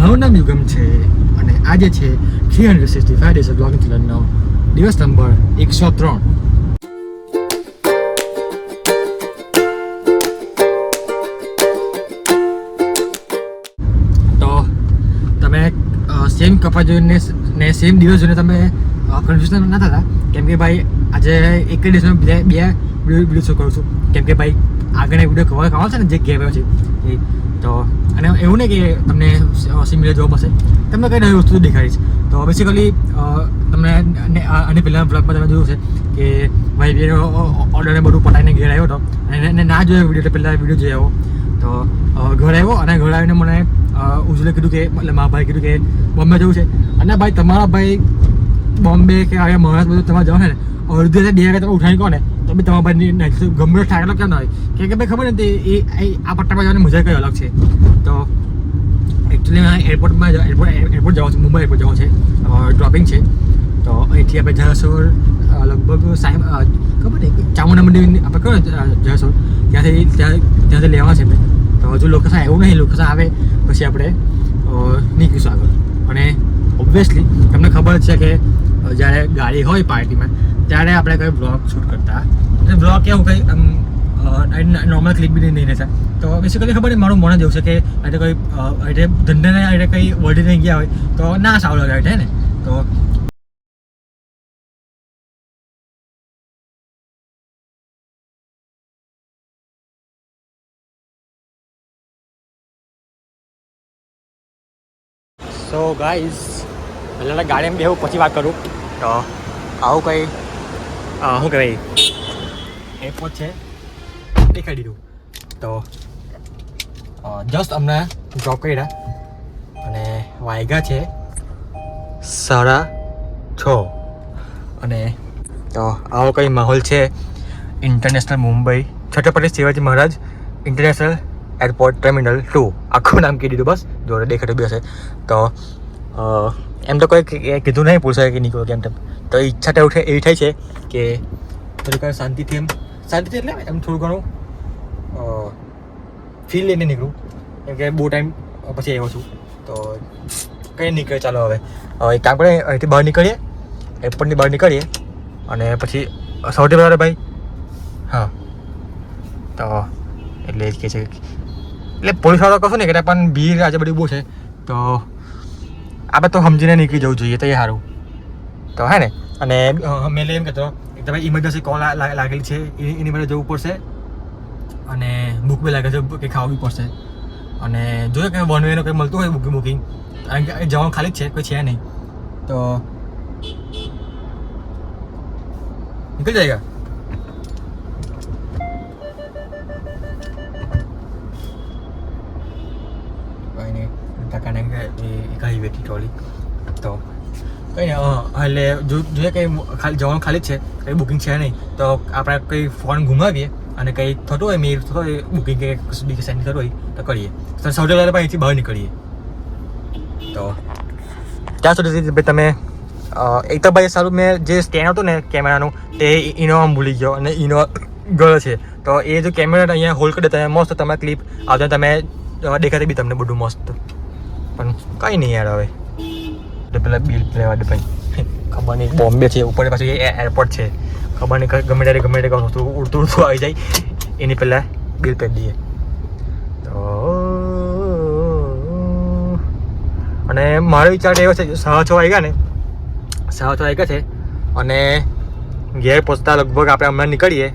મારું નામ યુગમ છે અને આજે છે 365 ડેઝ ઓફ બ્લોગિંગ ચેનલનો દિવસ નંબર 103. તો તમે સેમ કપા જોઈને ને સેમ દિવસ જોઈને તમે કન્ફ્યુઝન ના થતા, કેમ કે ભાઈ આજે એક જ દિવસમાં બે વિડીયો શો કરું છું, કેમ કે ભાઈ આગળના વિડીયો કવર કરવાનો છે ને જે ગેમ છે એ. તો અને એવું નહીં કે તમને સિમિલર જોવા મળશે, તમને કંઈ નવી વસ્તુ દેખાડીશ. તો બેસિકલી તમને આની પહેલાં બ્લોગમાં તમે જોયું છે કે ભાઈ ઓર્ડરને બધું પટાઈને ઘેર આવ્યો હતો અને ના જોયો વિડીયો, પહેલાં વિડીયો જોઈ આવ્યો. તો ઘર આવ્યો અને ઘર આવીને મને ઉજલે કીધું કે એટલે મારા ભાઈ કીધું કે બોમ્બે જવું છે. અને ભાઈ તમારા ભાઈ બોમ્બે કે હવે મહારાષ્ટ્ર બધું તમારે જવાનું ને અડધી 2 વાગે તમે ઉઠાવી કહો ને તો બી તમારા ભાઈ ગમે ઠાકેલો કેમ ના હોય, કે ભાઈ ખબર નથી એ આ પટ્ટામાં જવાની મજા કઈ અલગ છે. તો એકચ્યુઅલી એરપોર્ટ જવાનું છે, મુંબઈ એરપોર્ટ જવાનું છે, ડ્રોપિંગ છે. તો અહીંથી આપણે જયસોર લગભગ ખબર નહીં ચામુંડા મંદિર આપણે કહો જયસોર ત્યાંથી લેવા છે. તો હજુ લોકેશન એવું નહીં, લોકેશન આવે પછી આપણે નીકળીશું આગળ. અને ઓબ્વિયસલી તમને ખબર છે કે જ્યારે ગાડી હોય પાર્ટીમાં ત્યારે આપણે કંઈ બ્લોગ શૂટ કરતા, બ્લોગ કેવું કંઈ નોર્મલ ક્લિપ બી નહીં રહેતા. તો બેસિકલી ખબર નહીં મારું મન જ એવું છે કે આજે કંઈ આજે ધંધાને આજે કંઈ વળી નહીં ગયા હોય તો ના સારું લાગે છે ને. તો સો ગાઈઝ પહેલાં ગાડીમાં બેહું પછી વાત કરું. તો આવું કંઈ શું કહેવાય એરપોર્ટ છે દેખાડી દીધું. તો જસ્ટ અમને ડ્રોપ કર્યા અને વાગ્યા છે 6:30. અને તો આવો કંઈ માહોલ છે international Mumbai Chhatrapati Shivaji Maharaj international airport terminal 2 આખું નામ કહી દીધું, બસ જોડે દેખાતું બી હશે. તો એમ તો કોઈ કીધું નહીં પૂછાય કે નીકળો કેમ તેમ. તો ઈચ્છા તો એવી થાય છે કે થોડીક શાંતિથી એટલે એમ થોડું ઘણું ફીલ લઈને નીકળું, કેમ કે બહુ ટાઈમ પછી આવ્યો છું. તો કંઈ નીકળે ચાલો હવે એક કામ કરીએ, અહીંથી બહાર નીકળીએ, એરપોર્ટની બહાર નીકળીએ અને પછી સૌથી પહેલાં ભાઈ હા તો એટલે જ કહે છે એટલે પોલીસવાળા કશું નહીં કરે પણ ભીડ આજે બધી બહુ છે. તો આપણે તો સમજીને નીકળી જવું જોઈએ તો એ સારું. તો હે ને અને મેં એમ કહેતો એક તો ભાઈ ઇમરજન્સી કોલ લાગેલી છે એની માટે જવું પડશે અને ભૂખ બી લાગે છે કે ખાવું બી પડશે. અને જોઈએ કે વન વેનું કંઈ મળતું હોય બુકિંગ કારણ કે જવાનું ખાલી જ છે, કોઈ છે નહીં. તો નીકળી જાયગા. હાઈવેથી ટ્રોલી તો કંઈ નહીં એટલે જોઈએ કંઈ ખાલી જવાનું ખાલી જ છે, કંઈ બુકિંગ છે નહીં. તો આપણે કંઈ ફોન ઘુમાવીએ અને કંઈ થતું હોય મેર થતો હોય બુકિંગ કે બીજે સેન્ડ થતું હોય તો કરીએ. તો સૌથી પહેલાં અહીંથી બહાર નીકળીએ. તો ત્યાં સુધી ભાઈ તમે એક તો ભાઈ સારું મેં જે સ્કેન હતું ને કેમેરાનું તે ઇનોવા ભૂલી ગયો અને ઇનોવા ગયો છે. તો એ જો કેમેરા અહીંયા હોલ્ડ કરી દેતા મસ્ત તમે ક્લિપ આવતા તમે દેખાતી બી તમને બધું મસ્ત. પણ કંઈ નહીં યાર હવે પેલા બિલ લેવા દે ભાઈ, ખબર નહીં બોમ્બે છે ઉપર પાછું એરપોર્ટ છે, ખબર નહીં ગમે ત્યારે વસ્તુ ઉડતું આવી જાય એની પહેલાં બિલ પે દઈએ. તો અને મારો વિચાર એવો છે 6:30 વાગ્યા ને 6:30 વાગ્યા છે અને ઘેર પહોંચતા લગભગ આપણે હમણાં નીકળીએ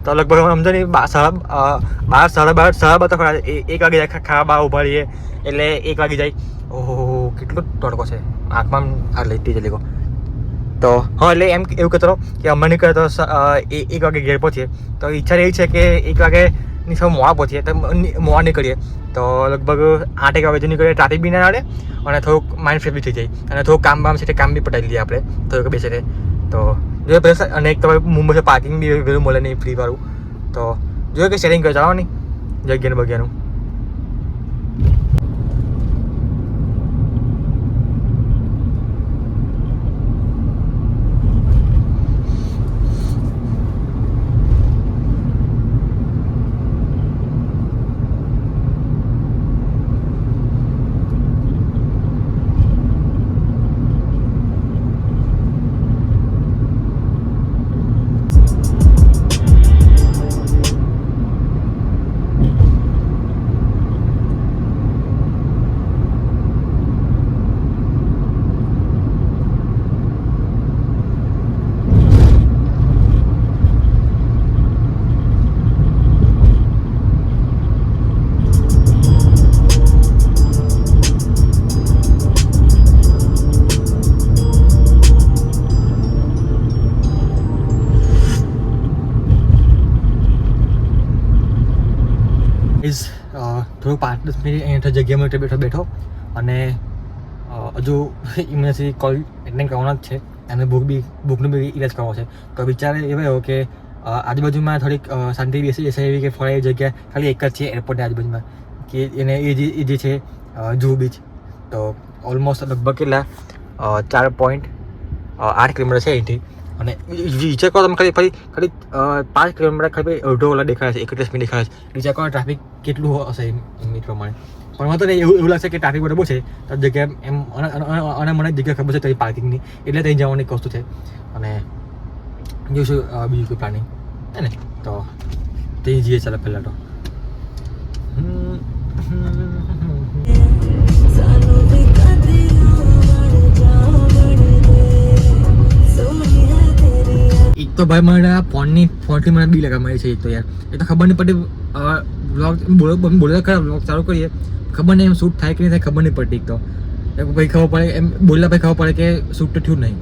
તો લગભગ સમજો નહીં 12 તો ખરા 1 વાગે જાય ખાવા ઉભા રહીએ એટલે 1 વાગી જાય. ઓહો કેટલો તડકો છે આંખમાં આ લેતી જલી ગયો. તો હા એટલે એમ એવું કહેતો કે હમણાં નીકળે તો 1 વાગે ઘેર પહોંચીએ. તો ઈચ્છા એવી છે કે 1 વાગેની સૌ મોડા પહોંચીએ તો મોડા નીકળીએ તો લગભગ 8 વાગે નીકળીએ, ટ્રાફિક બી ના આવે અને થોડુંક માઇન્ડ ફ્રેશ બી થઈ જાય અને થોડુંક કામ છે કામ બી પટાવી લઈએ આપણે થોડુંક બેસીને. તો જો અને એક તો મુંબઈ પાર્કિંગ બી વહેલું મળે નહીં ફ્રી વાળું. તો જોઈએ કે શેરિંગ કરી જવાનું નહીં જગ્યાનું બગ્યાનું. 5-10 મિનિટ અહીંયા જગ્યામાં બેઠો અને હજુ ઇમરજન્સી કોલ એટેન્ડ કરવાનો જ છે અને ભૂખનો બી ઇલાજ કરવો છે. તો વિચાર એવો કે આજુબાજુમાં થોડીક શાંતિ બેસી એવી કે ફળે એવી જગ્યા ખાલી એક જ છે એરપોર્ટની આજુબાજુમાં કે એને એ જે છે જુહુ બીચ. તો ઓલમોસ્ટ લગભગ કેટલા 4.8 કિલોમીટર છે અહીંથી. અને વિચાર કરો તમે ખાલી 5 કિલોમીટર ખાલી અડધો કલાક દેખાય છે, 31 મિનિટ દેખાય છે. વિચાર કરો ટ્રાફિક કેટલું હશે એ પ્રમાણે. પણ મને તો એવું લાગશે કે ટ્રાફિક બરાબર છે તો જગ્યા એમ અને મને જગ્યા ખબર છે તો પાર્કિંગની એટલે ત્યાં જવાની એક વસ્તુ છે. અને જોઈશું બીજું કોઈ પ્લાનિંગ હે ને તો તે જઈએ ચાલો પહેલાં તો. એક તો ભાઈ મારા ફોનથી મને બી લગા મળી છે. એક તો યાર એ તો ખબર નહીં પડતી વ્લોગ બોલો ખરા વ્લોગ ચાલુ કરીએ ખબર નહીં એમ શૂટ થાય કે નહીં થાય ખબર નહીં પડતી. એક તો ભાઈ ખબર પડે એમ બોલલા ભાઈ ખબર પડે કે શૂટ તો થયું નહીં.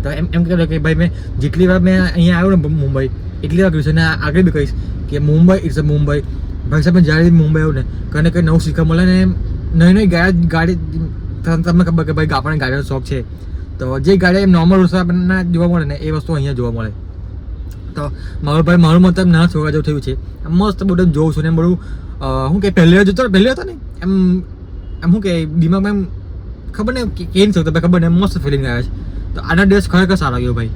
તો એમ કહેવાય કે ભાઈ મેં જેટલી વાર મેં અહીંયા આવ્યો ને મુંબઈ એટલી વાર કહ્યું છે અને આગળ બી કહીશ કે મુંબઈ ઇટ્સ અ મુંબઈ. ભાઈ સાહેબ જ્યારે મુંબઈ આવ્યું ને કંઈ નવું શીખવા મળે ને નહીં ગાડી તમને ખબર કે ભાઈ આપણને ગાડીનો શોખ છે તો જે ગાડી એમ નોર્મલ વસ્તુ આપણને જોવા મળે ને એ વસ્તુ અહીંયા જોવા મળે. તો મારું મતલબ ના છોકરા જેવું થયું છે. મસ્ત બધું જોઉં છું ને બધું શું કે પહેલી હતો ને એમ શું કે દિમાગમાં એમ ખબર ને કે નહીં શકતો ભાઈ ખબર ને મસ્ત ફિલિંગ આવે છે. તો આના ડ્રેસ ખરેખર સારો ગયો ભાઈ.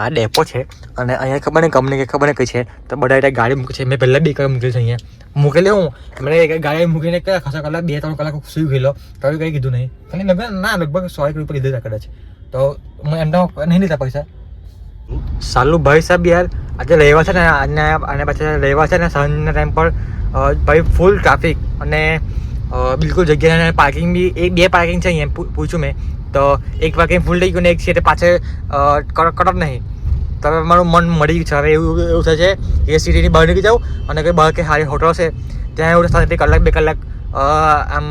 આ ડેપો છે અને અહીંયા ખબર ને કંપની કે ખબર ને કઈ છે તો બધા ગાડી મૂકે છે. મેં પહેલાં બી મૂકેલી છે અહીંયા મૂકેલી હું મને ગાડી મૂકીને ખાસા કલાક 2-3 કલાક સુઈ ગયેલો તો કંઈ કીધું નહીં ખાલી લગભગ 100 રૂપિયા પર લીધા કદાચ. તો હું એમના નહીં લીધા પૈસા. સાલું ભાઈ સાહેબ યાર આજે રહેવા છે ને અને પાછા રહેવા છે ને સાંજના ટાઈમ પર ભાઈ ફૂલ ટ્રાફિક અને બિલકુલ જગ્યા પાર્કિંગ બી 2 પાર્કિંગ છે અહીંયા પૂછ્યું મેં તો એક પાર્કિંગ ફૂલ થઈ ગયું ને એક છે પાછળ કટક નહીં. તો હવે મારું મન મળી ગયું છે. હવે એવું થાય છે એ સિટીની બહાર નીકળી જાઉં અને કંઈ બહાર કંઈ સારી હોટલ છે ત્યાં એવું શાંતિ કલાક 2 કલાક આમ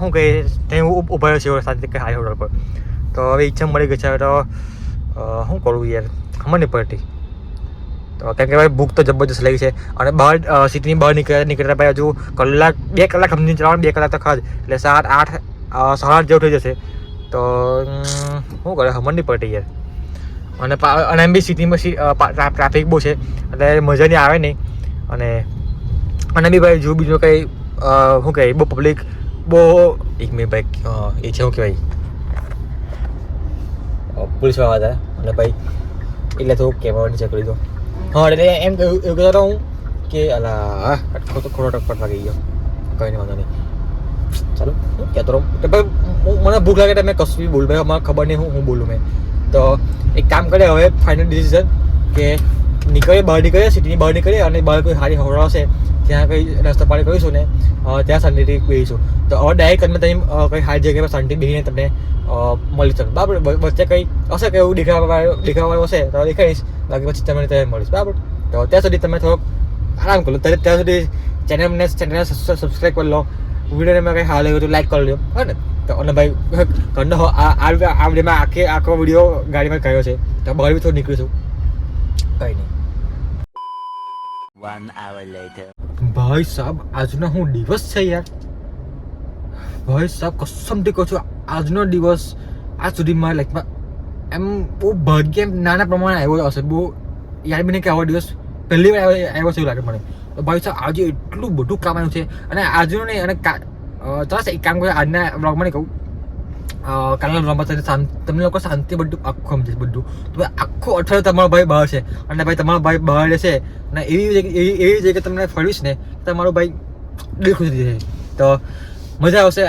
શું કહે ત્યાં ઊભા રહ્યો છે શાંતિ કંઈ સારી હોટલ પર. તો હવે ઈચ્છા મળી ગઈ છે. હવે તો શું કરવું યાર ખબર નહીં પડતી. તો કેમ કે ભાઈ ભૂખ તો જબરજસ્ત લાગી છે અને બહાર સિટીની બહાર નીકળતા ભાઈ હજુ 2 કલાક સમજીને ચલાવવાનું 2 કલાક તો ખાસ એટલે 7-8 સાડા 8 જેવું થઈ જશે. તો શું કરે ખબર નહીં પડતી યાર. અને એમ બી સિટીમાં ટ્રાફિક બહુ છે એટલે મજા નહીં આવે નહીં. અને બી ભાઈ જો બીજું કંઈ શું કહે બહુ પબ્લિક બહુ એક મિનિટ ભાઈ એ છે શું કહેવાય પોલીસવાળા હતા અને ભાઈ એટલે થોડુંક કહેવાની ચેક કરી દો. હા એટલે એમ એવું કહેતો હતો હું કે અલા ખોટો ટકપટ લાગી ગયો. કંઈ નહીં વાંધો નહીં ચાલો કહેતો રહું. તો ભાઈ મને ભૂખ લાગે તો મેં કશું બી બોલું ભાઈ અમારે ખબર નહીં હું બોલું મેં. તો એક કામ કરે હવે ફાઇનલ ડિસિઝન કે બહાર નીકળીએ સિટીની બહાર નીકળીએ અને બહાર કોઈ સારી હોટલ હશે ત્યાં કંઈ રસ્તા પાણી કરીશું ને ત્યાં શાંતિથી બેસીશું. તો હવે ડાયરેક્ટ તમે ત્યાં કંઈ સારી જગ્યા પર શાંતિ બેસીને તમને મળી શકે બરાબર. વચ્ચે કંઈ હશે કે એવું દેખાવાનું હશે તો દેખાડીશ બાકી પછી તમને ત્યાં મળીશ બરાબર. તો ત્યાં સુધી તમે થોડોક આરામ કરો. ત્યાં સુધી ચેનલને સબસ્ક્રાઈબ કરી લો. વિડીયોને મેં કંઈ હાલ એવું તો લાઈક કરી લો હા ને. તો અને ભાઈ ઘરનો આ વિડીયોમાં આખો વિડીયો ગાડીમાં કર્યો છે તો બહાર બી થોડું નીકળીશું કંઈ નહીં. 1 hour later. ભાઈ સાહેબ આજનો હું દિવસ છે યાર. ભાઈ સાહેબ કસમથી કહું છું આજનો દિવસ આજ સુધી મારા લાઈફમાં એમ બહુ ભાગ્ય નાના પ્રમાણે આવ્યો હશે. બહુ યાદ બી નહીં કે આવો દિવસ પહેલી વાર આવ્યો છે એવું લાગે મને. તો ભાઈ સાહેબ આજે એટલું બધું કામ આવ્યું છે અને આજનું નહીં અને ચાલો એક કામ કરે આજના બ્લોગમાં નહીં કહું કાલના બ્લોગમાં તમને લોકો શાંતિ બધું આખું સમજે બધું. તો ભાઈ આખું અઠવાડિયું તમારો ભાઈ બહાર છે અને ભાઈ તમારો ભાઈ બહાર રહેશે અને એવી જગ્યાએ તમને ફરવીશ ને તમારું ભાઈ દિલ ખુશ થઈ જશે. તો મજા આવશે.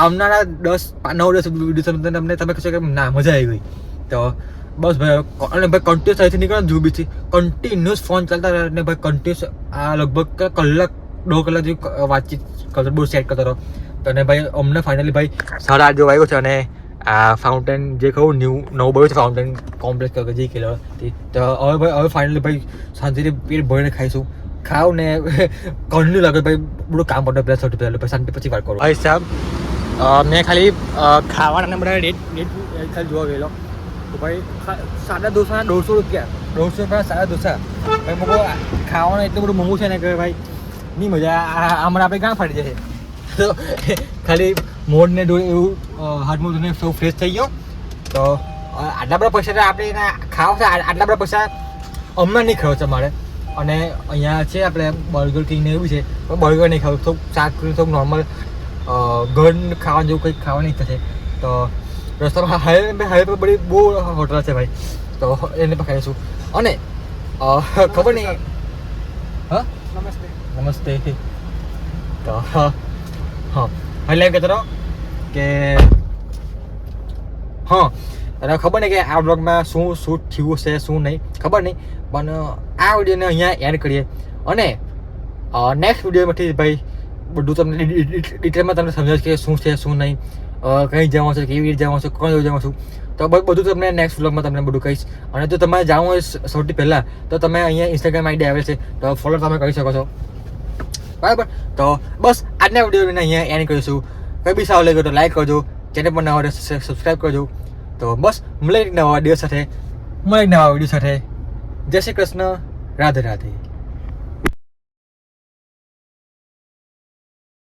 આવનારા 10-9 દિવસ તમને તમે કહેશો કે ના મજા આવી ગઈ. તો બસ ભાઈ અને ભાઈ કન્ટિન્યુઅસ અહીંથી નીકળો ને જુબીથી કન્ટિન્યુઅસ ફોન ચાલતા રહે ને ભાઈ કન્ટિન્યુઅસ આ લગભગ કલાક 2 કલાક જેવી વાતચીત કરતો બહુ સેટ કરતો હતો. તો અને ભાઈ અમને ફાઇનલી ભાઈ 8:30 જેવો આવ્યો છે અને આ ફાઉન્ટેન જે કહું નવું બન્યું છે ફાઉન્ટેન કોમ્પ્લેક્સ જે કેલો તો હવે ફાઇનલી ભાઈ શાંતિથી પેટ ભરીને ખાઈશું. ખાવ ને કન્ટિન્યુ લાગે ભાઈ બધું કામ પડે પહેલાં સૌથી પહેલાં શાંતિ પછી વાત કરું. ભાઈ સાહેબ મેં ખાલી ખાવાના બધા રેટ ખાલી જોવા ગયેલો તો ભાઈ સાદા ડોસાના 150 રૂપિયા 150 રૂપિયા સાદા ડોસા ભાઈ મૂકો ખાવાનું એટલું બધું મોંઘું છે ને કે ભાઈ નહીં મજા હમણાં આપણે ગાં ફાડી જશે તો ખાલી મોડને ડોળ એવું હાથ મોઢ ધોઈને સૌ ફ્રેશ થઈ ગયો તો આટલા બધા પૈસા આપણે એના ખાવા છે આટલા બધા પૈસા હમણાં નહીં ખાવ છે મારે અને અહીંયા છે આપણે બર્ગર કિંગ ને એવું છે પણ બર્ગર નહીં ખાવું થોડુંક શાક થોડુંક નોર્મલ ઘર ખાવા જેવું કંઈક ખાવા નહીં થશે તો રસ્તામાં હાઈવે પર બધી બહુ હોટલ છે ભાઈ તો એને પણ ખાઈશું અને ખબર નહીં હા નમસ્તે તો હા એટલે એમ કહેતો રહો કે હા તને ખબર નહીં કે આ બ્લોગમાં શું શૂટ થયું છે શું નહીં ખબર નહીં પણ આ વિડીયોને અહીંયા એડ કરીએ અને નેક્સ્ટ વિડીયોમાંથી ભાઈ બધું તમને ડિટેલમાં તમને સમજાવીશ કે શું છે શું નહીં કઈ જવાનું છે કેવી રીતે જવાનું છે કોણ જવાનું છું તો બધું તમને નેક્સ્ટ વ્લોગમાં તમને બધું કહીશ અને જો તમારે જવું હોય સૌથી પહેલાં તો તમે અહીંયા ઇન્સ્ટાગ્રામ આઈડી આવેલ છે તો ફોલો તમે કરી શકો છો બરાબર તો બસ આજના વિડીયોને અહીંયા એન્ડ કરીશું કંઈ બી સારું લાગ્યો તો લાઈક કરજો ચેનલ પર નવા સબસ્ક્રાઈબ કરજો તો બસ મળે નવા વિડીયો સાથે મળે નવા વિડીયો સાથે જય શ્રી કૃષ્ણ રાધે રાધે